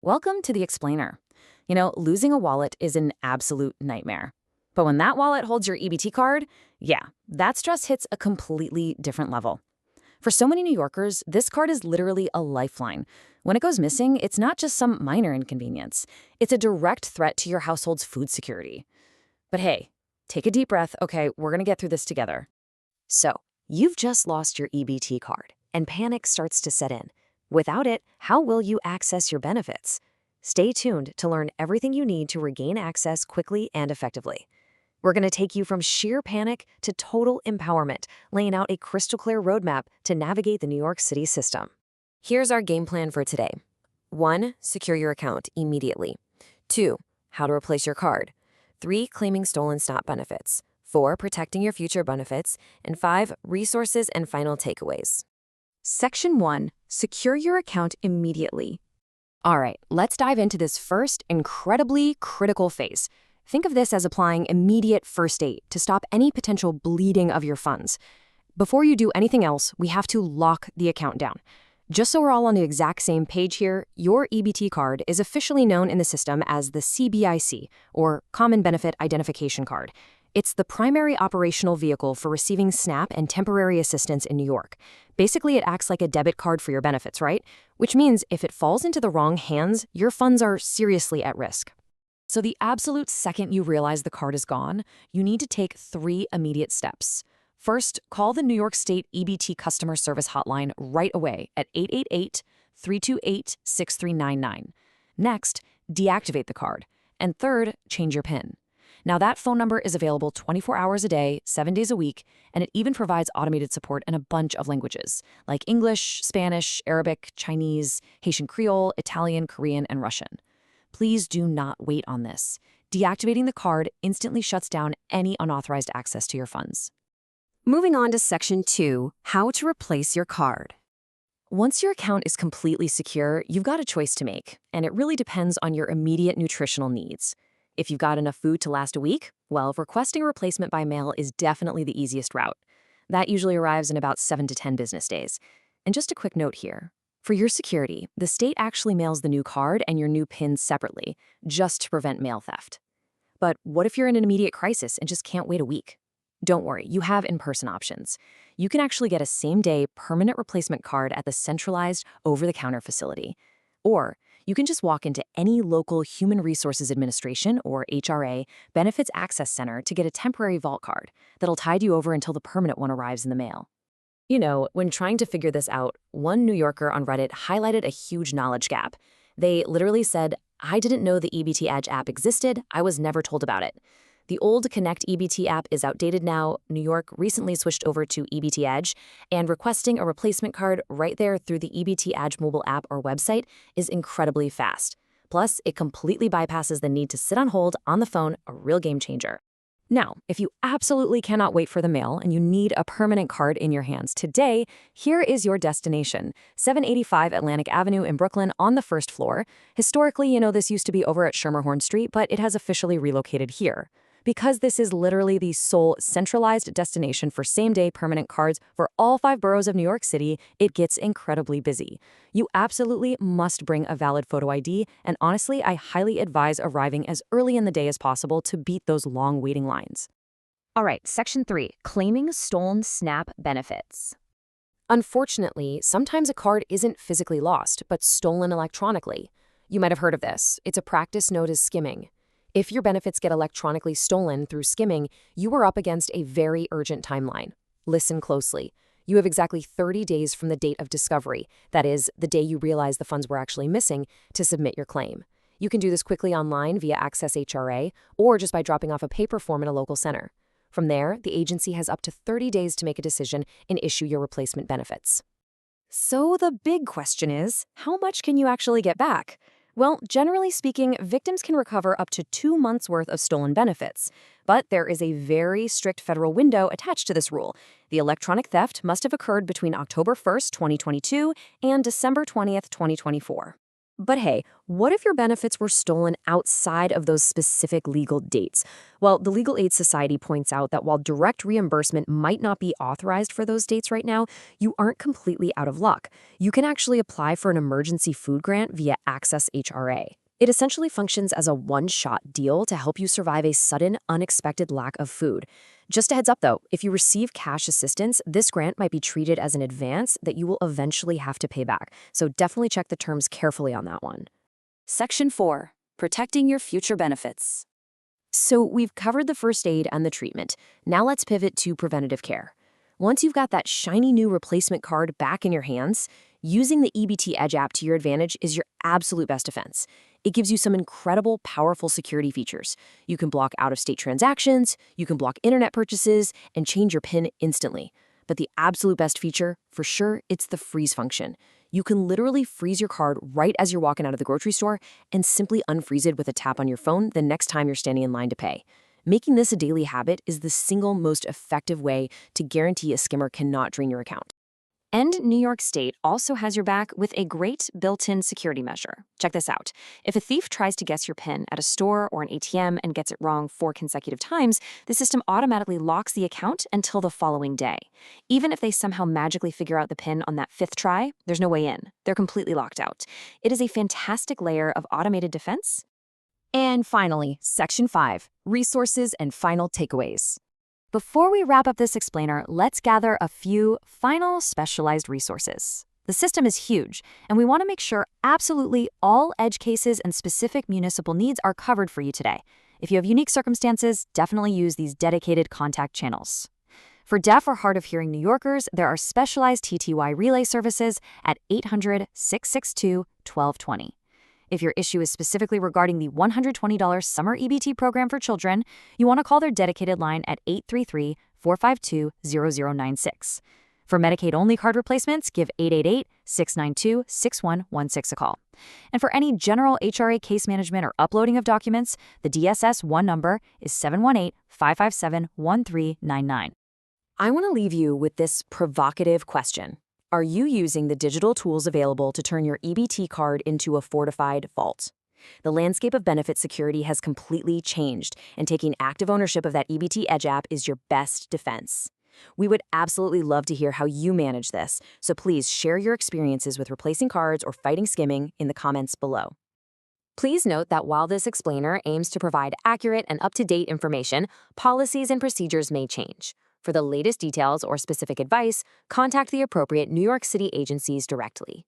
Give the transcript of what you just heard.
Welcome to the Explainer. Losing a wallet is an absolute nightmare. But when that wallet holds your EBT card, yeah, that stress hits a completely different level. For so many New Yorkers, this card is literally a lifeline. When it goes missing, it's not just some minor inconvenience. It's a direct threat to your household's food security. But hey, take a deep breath. Okay, we're going to get through this together. So, you've just lost your EBT card, and panic starts to set in. Without it, how will you access your benefits? Stay tuned to learn everything you need to regain access quickly and effectively. We're going to take you from sheer panic to total empowerment, laying out a crystal clear roadmap to navigate the New York City system. Here's our game plan for today. 1. Secure your account immediately. 2. How to replace your card. 3. Claiming stolen SNAP benefits. 4. Protecting your future benefits. And 5. Resources and final takeaways. Section 1. Secure your account immediately. All right, let's dive into this first incredibly critical phase. Think of this as applying immediate first aid to stop any potential bleeding of your funds. Before you do anything else, we have to lock the account down. Just so we're all on the exact same page here, your EBT card is officially known in the system as the CBIC, or Common Benefit Identification Card. It's the primary operational vehicle for receiving SNAP and temporary assistance in New York. Basically, it acts like a debit card for your benefits, right? Which means if it falls into the wrong hands, your funds are seriously at risk. So the absolute second you realize the card is gone, you need to take 3 immediate steps. First, call the New York State EBT Customer Service Hotline right away at 888-328-6399. Next, deactivate the card. And third, change your PIN. Now, that phone number is available 24 hours a day, 7 days a week, and it even provides automated support in a bunch of languages, like English, Spanish, Arabic, Chinese, Haitian Creole, Italian, Korean, and Russian. Please do not wait on this. Deactivating the card instantly shuts down any unauthorized access to your funds. Moving on to Section 2, how to replace your card. Once your account is completely secure, you've got a choice to make, and it really depends on your immediate nutritional needs. If you've got enough food to last a week, well, requesting a replacement by mail is definitely the easiest route. That usually arrives in about 7 to 10 business days. And just a quick note here. For your security, the state actually mails the new card and your new PIN separately, just to prevent mail theft. But what if you're in an immediate crisis and just can't wait a week? Don't worry, you have in-person options. You can actually get a same-day permanent replacement card at the centralized over-the-counter facility. Or you can just walk into any local Human Resources Administration, or HRA, Benefits Access Center to get a temporary vault card that'll tide you over until the permanent one arrives in the mail. When trying to figure this out, one New Yorker on Reddit highlighted a huge knowledge gap. They literally said, "I didn't know the EBT Edge app existed. I was never told about it." The old Connect EBT app is outdated now. New York recently switched over to EBT Edge, and requesting a replacement card right there through the EBT Edge mobile app or website is incredibly fast. Plus, it completely bypasses the need to sit on hold on the phone, a real game changer. Now, if you absolutely cannot wait for the mail and you need a permanent card in your hands today, here is your destination, 785 Atlantic Avenue in Brooklyn on the first floor. Historically, this used to be over at Schermerhorn Street, but it has officially relocated here. Because this is literally the sole centralized destination for same-day permanent cards for all 5 boroughs of New York City, it gets incredibly busy. You absolutely must bring a valid photo ID, and honestly, I highly advise arriving as early in the day as possible to beat those long waiting lines. All right, Section 3, claiming stolen SNAP benefits. Unfortunately, sometimes a card isn't physically lost, but stolen electronically. You might have heard of this. It's a practice known as skimming. If your benefits get electronically stolen through skimming, you are up against a very urgent timeline. Listen closely. You have exactly 30 days from the date of discovery, that is, the day you realize the funds were actually missing, to submit your claim. You can do this quickly online via Access HRA or just by dropping off a paper form in a local center. From there, the agency has up to 30 days to make a decision and issue your replacement benefits. So the big question is, how much can you actually get back? Well, generally speaking, victims can recover up to 2 months' worth of stolen benefits. But there is a very strict federal window attached to this rule. The electronic theft must have occurred between October 1st, 2022 and December 20th, 2024. But hey, what if your benefits were stolen outside of those specific legal dates? Well, the Legal Aid Society points out that while direct reimbursement might not be authorized for those dates right now, you aren't completely out of luck. You can actually apply for an emergency food grant via Access HRA. It essentially functions as a one-shot deal to help you survive a sudden, unexpected lack of food. Just a heads up though, if you receive cash assistance, this grant might be treated as an advance that you will eventually have to pay back. So definitely check the terms carefully on that one. Section 4. Protecting your future benefits. So we've covered the first aid and the treatment. Now let's pivot to preventative care. Once you've got that shiny new replacement card back in your hands, using the EBT Edge app to your advantage is your absolute best defense. It gives you some incredible, powerful security features. You can block out-of-state transactions, you can block internet purchases, and change your PIN instantly. But the absolute best feature, for sure, it's the freeze function. You can literally freeze your card right as you're walking out of the grocery store and simply unfreeze it with a tap on your phone the next time you're standing in line to pay. Making this a daily habit is the single most effective way to guarantee a skimmer cannot drain your account. And New York State also has your back with a great built-in security measure. Check this out. If a thief tries to guess your PIN at a store or an ATM and gets it wrong 4 consecutive times, the system automatically locks the account until the following day. Even if they somehow magically figure out the PIN on that 5th try, there's no way in. They're completely locked out. It is a fantastic layer of automated defense. And finally, Section 5, Resources and Final Takeaways. Before we wrap up this explainer, let's gather a few final specialized resources. The system is huge, and we want to make sure absolutely all edge cases and specific municipal needs are covered for you today. If you have unique circumstances, definitely use these dedicated contact channels. For deaf or hard of hearing New Yorkers, there are specialized TTY relay services at 800-662-1220. If your issue is specifically regarding the $120 summer EBT program for children, you want to call their dedicated line at 833-452-0096. For Medicaid-only card replacements, give 888-692-6116 a call. And for any general HRA case management or uploading of documents, the DSS-1 number is 718-557-1399. I want to leave you with this provocative question. Are you using the digital tools available to turn your EBT card into a fortified vault? The landscape of benefit security has completely changed, and taking active ownership of that EBT Edge app is your best defense. We would absolutely love to hear how you manage this, so please share your experiences with replacing cards or fighting skimming in the comments below. Please note that while this explainer aims to provide accurate and up-to-date information, policies and procedures may change. For the latest details or specific advice, contact the appropriate New York City agencies directly.